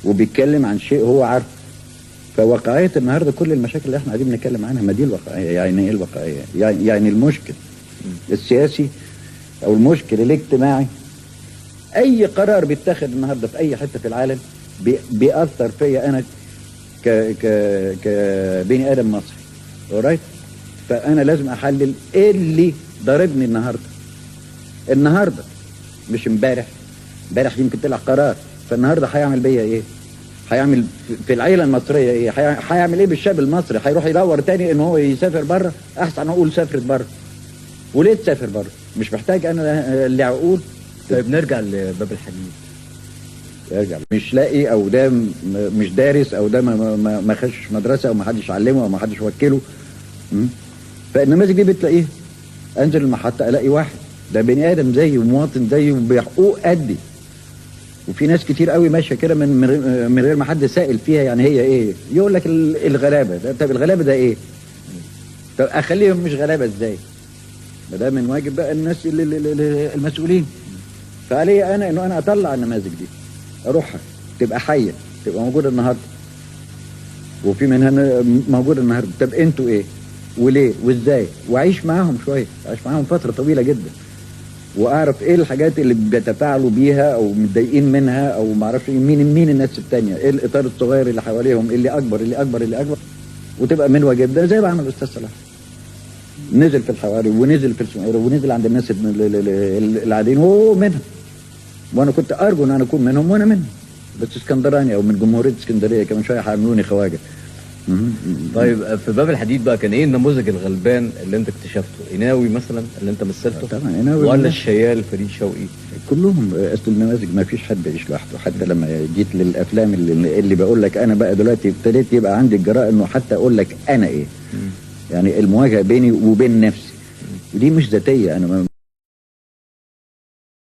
وبيتكلم عن شيء هو عارف. فواقعية النهارده كل المشاكل اللي احنا قاعدين بنتكلم عنها ما دي الواقعية. يعني ايه الواقعية؟ يعني المشكل السياسي او المشكل الاجتماعي، اي قرار بيتاخد النهارده في اي حتة في العالم بيأثر فيا انا كبني ادم مصري. اورايت؟ فانا لازم احلل ايه اللي ضاربني النهارده مش امبارح. امبارح يمكن طلع قرار، فالنهارده هيعمل بيا ايه؟ هيعمل في العيله المصريه ايه؟ هيعمل ايه بالشعب المصري؟ هيروح يدور تاني ان هو يسافر بره؟ احسن اقول سافرت بره. وليه تسافر بره؟ مش محتاج انا اللي عقول. طيب نرجع لباب الحديد. يرجع مش لاقي، او ده مش دارس، او ده ما خشش مدرسه، او ما حدش علمه، او ما حدش وكله. فالنماذج دي بتلاقيه. انزل المحطه الاقي واحد ده بني ادم زيي ومواطن زيي وبحقوق قدي. وفي ناس كتير قوي ماشيه كده من غير ما حد سائل فيها يعني هي ايه. يقول لك الغلابه. طب الغلابه ده ايه؟ طب اخليهم مش غلابه ازاي؟ ما ده من واجب بقى الناس المسؤولين. فعلي انا انه انا اطلع النماذج دي، اروحها تبقى حيه، تبقى موجوده النهارده، وفي منها موجوده النهارده. طب انتوا ايه وليه وازاي؟ واعيش معاهم شويه، اعيش معاهم فتره طويله جدا، واعرف ايه الحاجات اللي بيتفاعلوا بيها او متضايقين منها، او ما اعرفش مين الناس التانية، ايه الاطار الصغير اللي حواليهم، اللي اكبر اللي اكبر اللي اكبر. وتبقى من واجب ده زي ما عمل الاستاذ صلاح. نزل في الحواري ونزل في السميره ونزل عند الناس العاديين وهو منهم. وانا كنت ارجو ان انا اكون منهم وانا منهم، بس اسكندراني او من جمهوريه اسكندريه كمان شويه هيعملوني خواجه. طيب في باب الحديد بقى كان ايه النموذج الغلبان اللي انت اكتشفته؟ قناوي مثلا اللي انت مثلته؟ طبعا قناوي، ولا الشيال فريد شوقي؟ كلهم. اصل النماذج ما فيش حد يعيش لوحده. حتى لما جيت للافلام اللي بقول لك انا بقى دلوقتي ابتديت يبقى عندي الجراءه انه حتى اقول لك انا ايه. يعني المواجهه بيني وبين نفسي، ودي مش ذاتيه. انا